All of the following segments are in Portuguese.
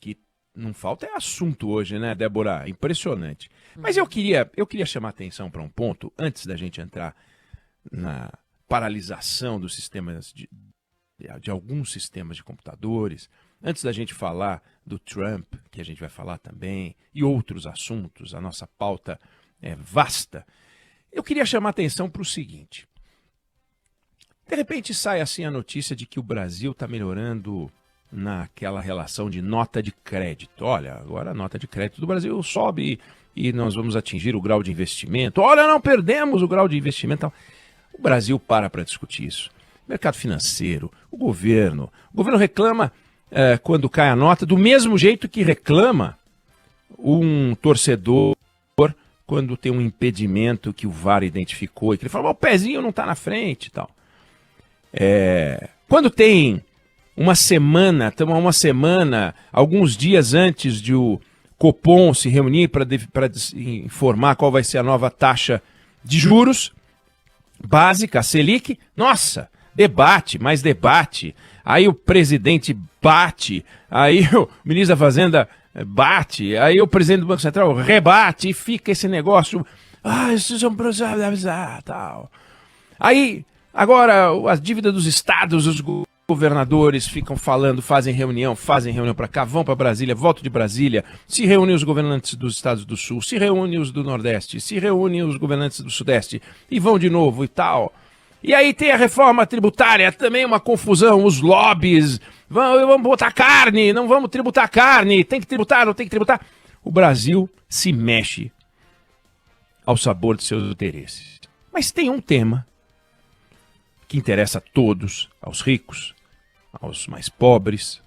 que não falta é assunto hoje, né, Débora? Impressionante. Mas eu queria chamar a atenção para um ponto, antes da gente entrar na paralisação dos sistemas de alguns sistemas de computadores, antes da gente falar do Trump, que a gente vai falar também, e outros assuntos, a nossa pauta é vasta, eu queria chamar a atenção para o seguinte. De repente sai assim a notícia de que o Brasil está melhorando naquela relação de nota de crédito. Olha, agora a nota de crédito do Brasil sobe e nós vamos atingir o grau de investimento. Olha, não perdemos o grau de investimento. O Brasil para discutir isso. Mercado financeiro, o governo reclama quando cai a nota, do mesmo jeito que reclama um torcedor quando tem um impedimento que o VAR identificou e que ele fala, o pezinho não está na frente e tal. Quando tem uma semana, alguns dias antes de o Copom se reunir para informar qual vai ser a nova taxa de juros básica, a Selic, nossa, mais debate, aí o presidente bate, aí o ministro da Fazenda bate, aí o presidente do Banco Central rebate e fica esse negócio, isso são tal. Aí, agora, a dívida dos estados, os governadores ficam falando, fazem reunião para cá, vão para Brasília, voltam de Brasília, se reúnem os governantes dos estados do Sul, se reúnem os do Nordeste, se reúnem os governantes do Sudeste e vão de novo e tal. E aí tem a reforma tributária, também uma confusão, os lobbies, vamos botar carne, não vamos tributar carne, tem que tributar, não tem que tributar. O Brasil se mexe ao sabor de seus interesses. Mas tem um tema que interessa a todos, aos ricos, aos mais pobres,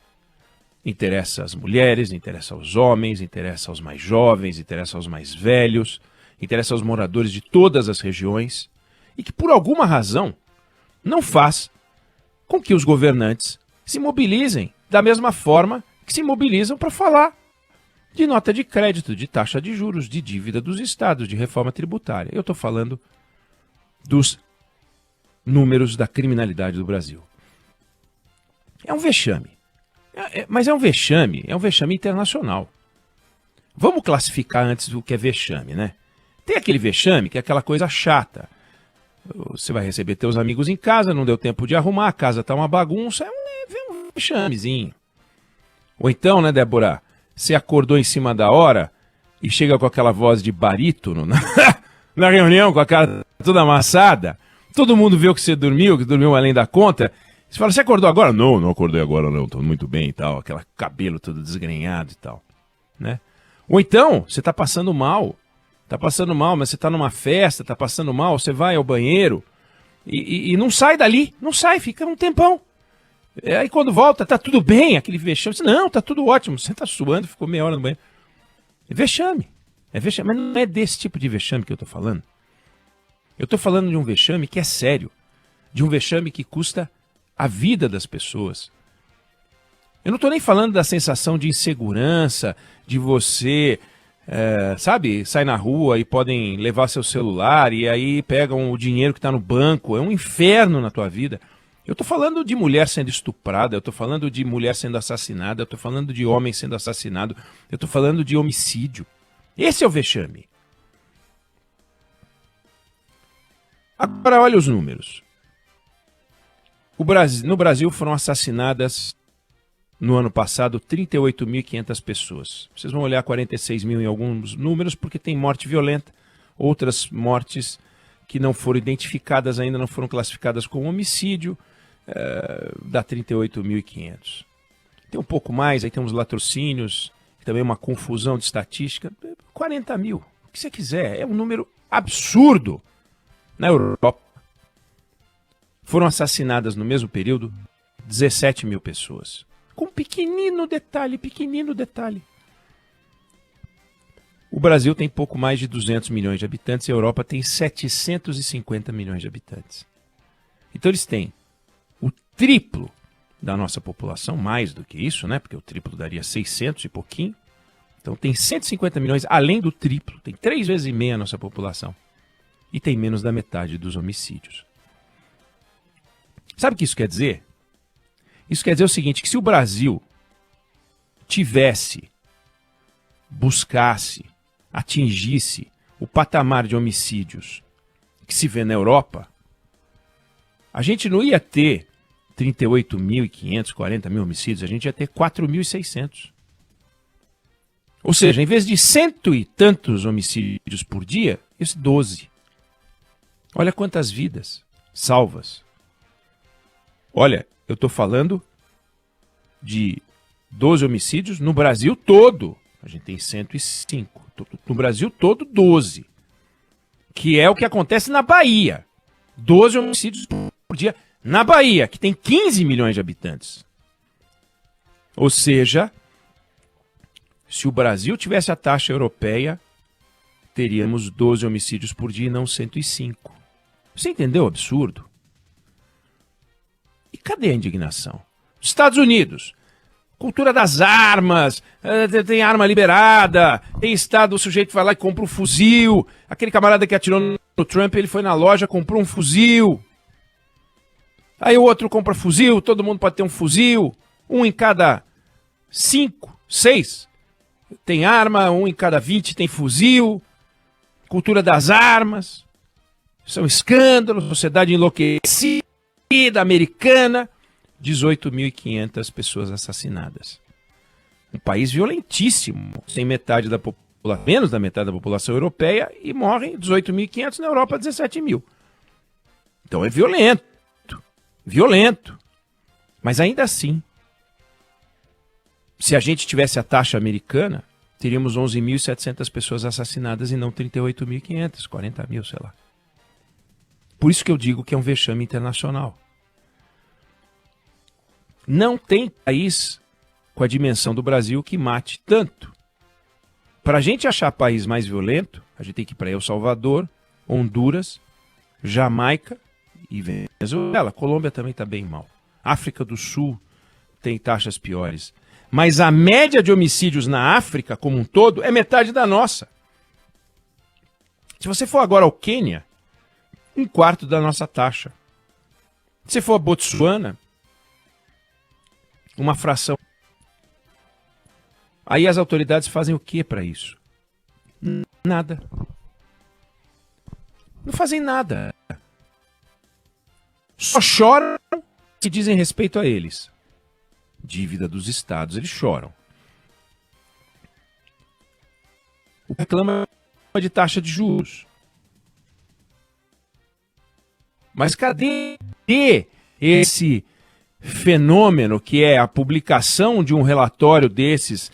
interessa às mulheres, interessa aos homens, interessa aos mais jovens, interessa aos mais velhos, interessa aos moradores de todas as regiões, e que por alguma razão não faz com que os governantes se mobilizem da mesma forma que se mobilizam para falar de nota de crédito, de taxa de juros, de dívida dos estados, de reforma tributária. Eu estou falando dos números da criminalidade do Brasil. É um vexame. Mas é um vexame internacional. Vamos classificar antes o que é vexame, né? Tem aquele vexame que é aquela coisa chata. Você vai receber teus amigos em casa, não deu tempo de arrumar, a casa tá uma bagunça, é um vexamezinho. Ou então, né, Débora, você acordou em cima da hora e chega com aquela voz de barítono na reunião, com a cara toda amassada, todo mundo viu que você dormiu, que dormiu além da conta, você fala, você acordou agora? Não acordei agora não, tô muito bem e tal, aquele cabelo todo desgrenhado e tal, né? Ou então, você tá passando mal, mas você tá numa festa, tá passando mal, você vai ao banheiro e não sai dali, fica um tempão. Aí quando volta, tá tudo bem, aquele vexame, não, tá tudo ótimo, você tá suando, ficou meia hora no banheiro. É vexame, mas não é desse tipo de vexame que eu tô falando. Eu tô falando de um vexame que é sério, de um vexame que custa a vida das pessoas. Eu não tô nem falando da sensação de insegurança, de você... sai na rua e podem levar seu celular e aí pegam o dinheiro que está no banco, é um inferno na tua vida. Eu estou falando de mulher sendo estuprada, eu estou falando de mulher sendo assassinada, eu estou falando de homem sendo assassinado, eu estou falando de homicídio. Esse é o vexame. Agora olha os números. No Brasil foram assassinadas no ano passado, 38.500 pessoas. Vocês vão olhar 46 mil em alguns números, porque tem morte violenta, outras mortes que não foram identificadas ainda, não foram classificadas como homicídio, dá 38.500. Tem um pouco mais, aí tem uns latrocínios, também uma confusão de estatística, 40 mil, o que você quiser, é um número absurdo. Na Europa, foram assassinadas no mesmo período 17 mil pessoas. Com um pequenino detalhe. O Brasil tem pouco mais de 200 milhões de habitantes e a Europa tem 750 milhões de habitantes. Então eles têm o triplo da nossa população, mais do que isso, né? Porque o triplo daria 600 e pouquinho. Então tem 150 milhões além do triplo, tem 3 vezes e meia a nossa população. E tem menos da metade dos homicídios. Sabe o que isso quer dizer? Isso quer dizer o seguinte, que se o Brasil buscasse, atingisse o patamar de homicídios que se vê na Europa, a gente não ia ter 38.500, 40 mil homicídios, a gente ia ter 4.600. Ou seja, em vez de 100 e tantos homicídios por dia, isso 12. Olha quantas vidas salvas. Olha, eu estou falando de 12 homicídios no Brasil todo. A gente tem 105. No Brasil todo, 12. Que é o que acontece na Bahia. 12 homicídios por dia na Bahia, que tem 15 milhões de habitantes. Ou seja, se o Brasil tivesse a taxa europeia, teríamos 12 homicídios por dia e não 105. Você entendeu o absurdo? E cadê a indignação? Estados Unidos, cultura das armas, tem arma liberada, tem estado, o sujeito vai lá e compra um fuzil, aquele camarada que atirou no Trump, ele foi na loja, comprou um fuzil. Aí o outro compra fuzil, todo mundo pode ter um fuzil, um em cada 5, 6 tem arma, um em cada 20 tem fuzil, cultura das armas, isso é um escândalo, sociedade enlouquecida, americana, 18.500 pessoas assassinadas. Um país violentíssimo, tem metade da população, menos da metade da população europeia, e morrem 18.500, na Europa 17 mil. Então é violento. Violento. Mas ainda assim, se a gente tivesse a taxa americana, teríamos 11.700 pessoas assassinadas e não 38.500, 40 mil, sei lá. Por isso que eu digo que é um vexame internacional. Não tem país com a dimensão do Brasil que mate tanto. Para a gente achar país mais violento, a gente tem que ir para El Salvador, Honduras, Jamaica e Venezuela. Colômbia também está bem mal. África do Sul tem taxas piores. Mas a média de homicídios na África como um todo é metade da nossa. Se você for agora ao Quênia, 1/4 da nossa taxa. Se for a Botsuana, uma fração. Aí as autoridades fazem o que para isso? Nada. Não fazem nada. Só choram se dizem respeito a eles. Dívida dos estados, eles choram. O reclama de taxa de juros. Mas cadê esse fenômeno que é a publicação de um relatório desses,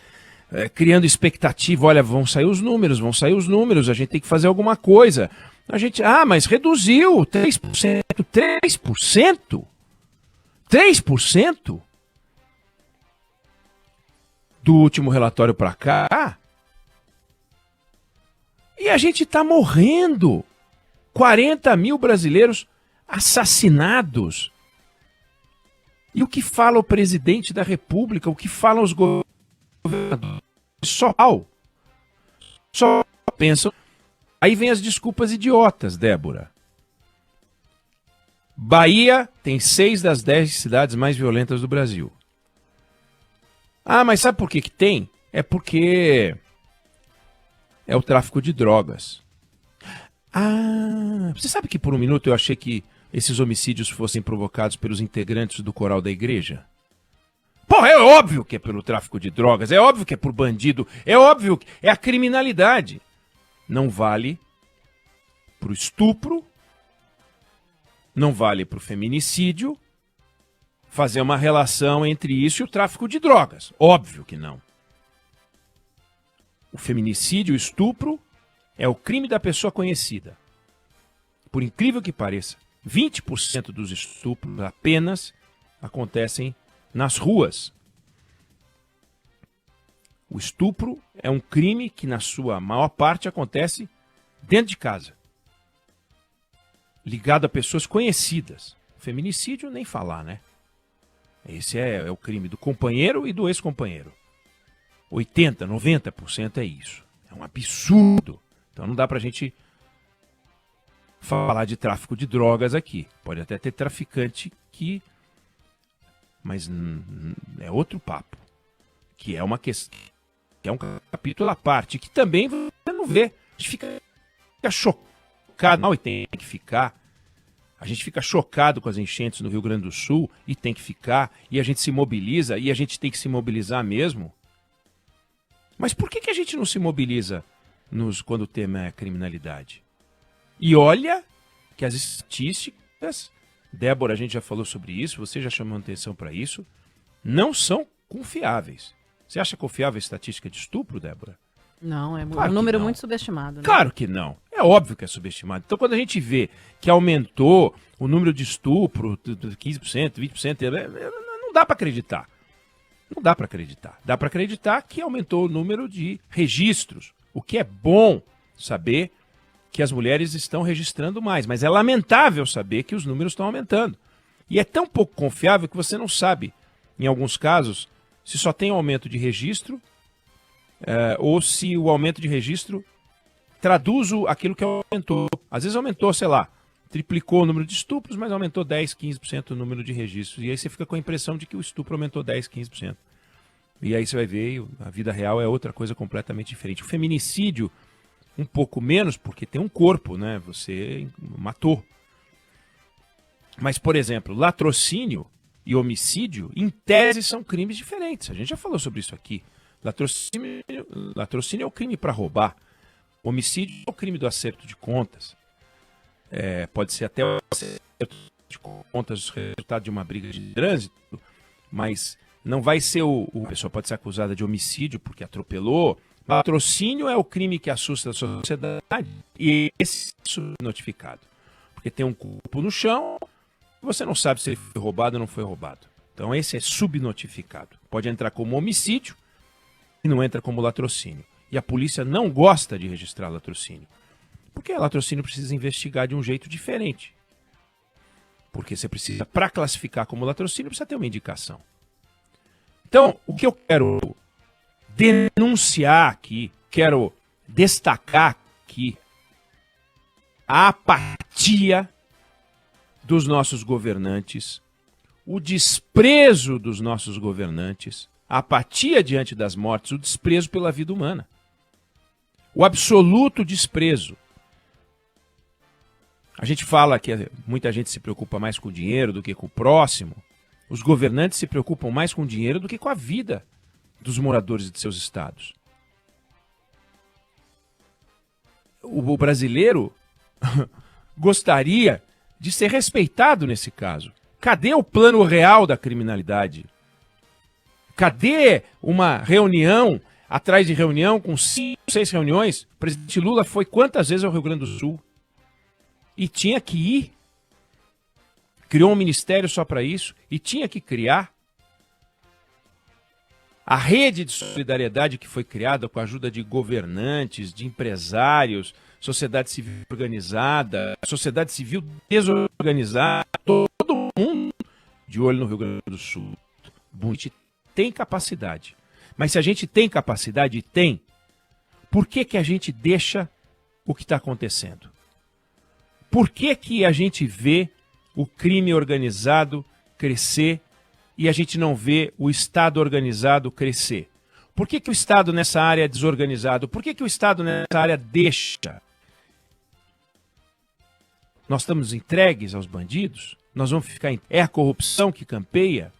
criando expectativa? Olha, vão sair os números, a gente tem que fazer alguma coisa. A gente, mas reduziu 3%, 3%? 3%? Do último relatório para cá? E a gente está morrendo. 40 mil brasileiros assassinados. E o que fala o presidente da República? O que falam os governadores? Só pensam. Aí vem as desculpas idiotas, Débora. Bahia tem 6 das 10 cidades mais violentas do Brasil. Mas sabe por que tem? É porque é o tráfico de drogas. Você sabe que por um minuto eu achei que esses homicídios fossem provocados pelos integrantes do coral da igreja? Pô, é óbvio que é pelo tráfico de drogas, é óbvio que é por bandido, é óbvio que é a criminalidade. Não vale pro estupro, não vale pro feminicídio, fazer uma relação entre isso e o tráfico de drogas. Óbvio que não. O feminicídio, o estupro, é o crime da pessoa conhecida. Por incrível que pareça, 20% dos estupros apenas acontecem nas ruas. O estupro é um crime que, na sua maior parte, acontece dentro de casa. Ligado a pessoas conhecidas. Feminicídio, nem falar, né? Esse é o crime do companheiro e do ex-companheiro. 80%, 90% é isso. É um absurdo. Então não dá pra gente falar de tráfico de drogas aqui. Pode até ter traficante que... Mas é outro papo. que é uma questão, que é um capítulo à parte, que também você não vê. A gente fica chocado, não, e tem que ficar. A gente fica chocado com as enchentes no Rio Grande do Sul, e tem que ficar, e a gente se mobiliza, e a gente tem que se mobilizar mesmo. Mas por que a gente não se mobiliza quando o tema é criminalidade? E olha que as estatísticas, Débora, a gente já falou sobre isso, você já chamou atenção para isso, não são confiáveis. Você acha confiável a estatística de estupro, Débora? Não, é Claro um número não. muito subestimado. Né? Claro que não. É óbvio que é subestimado. Então, quando a gente vê que aumentou o número de estupro, 15%, 20%, não dá para acreditar. Não dá para acreditar. Dá para acreditar que aumentou o número de registros, o que é bom saber que as mulheres estão registrando mais, mas é lamentável saber que os números estão aumentando. E é tão pouco confiável que você não sabe, em alguns casos, se só tem um aumento de registro ou se o aumento de registro traduz aquilo que aumentou. Às vezes aumentou, sei lá, triplicou o número de estupros, mas aumentou 10, 15% o número de registros. E aí você fica com a impressão de que o estupro aumentou 10, 15%. E aí você vai ver, a vida real é outra coisa completamente diferente. O feminicídio, um pouco menos, porque tem um corpo, né? Você matou. Mas, por exemplo, latrocínio e homicídio, em tese, são crimes diferentes. A gente já falou sobre isso aqui. Latrocínio é o crime para roubar. Homicídio é o crime do acerto de contas. Pode ser até o acerto de contas resultado de uma briga de trânsito, mas não vai ser a pessoa pode ser acusada de homicídio porque atropelou. Latrocínio é o crime que assusta a sociedade e esse é subnotificado. Porque tem um corpo no chão e você não sabe se ele foi roubado ou não foi roubado. Então esse é subnotificado. Pode entrar como homicídio e não entra como latrocínio. E a polícia não gosta de registrar latrocínio. Porque latrocínio precisa investigar de um jeito diferente. Porque você precisa, para classificar como latrocínio, precisa ter uma indicação. Então, o que eu quero denunciar aqui, quero destacar aqui, a apatia dos nossos governantes, o desprezo dos nossos governantes, a apatia diante das mortes, o desprezo pela vida humana. O absoluto desprezo. A gente fala que muita gente se preocupa mais com o dinheiro do que com o próximo. Os governantes se preocupam mais com o dinheiro do que com a vida dos moradores de seus estados. O brasileiro gostaria de ser respeitado nesse caso. Cadê o plano real da criminalidade? Cadê uma reunião atrás de reunião, com 5, 6 reuniões? O presidente Lula foi quantas vezes ao Rio Grande do Sul? E tinha que ir. Criou um ministério só para isso e tinha que criar. A rede de solidariedade que foi criada com a ajuda de governantes, de empresários, sociedade civil organizada, sociedade civil desorganizada, todo mundo de olho no Rio Grande do Sul. A gente tem capacidade. Mas se a gente tem capacidade, por que a gente deixa o que está acontecendo? Por que a gente vê o crime organizado crescer e a gente não vê o Estado organizado crescer? Por que o Estado nessa área é desorganizado? Por que o Estado nessa área deixa? Nós estamos entregues aos bandidos? Nós vamos ficar... É a corrupção que campeia?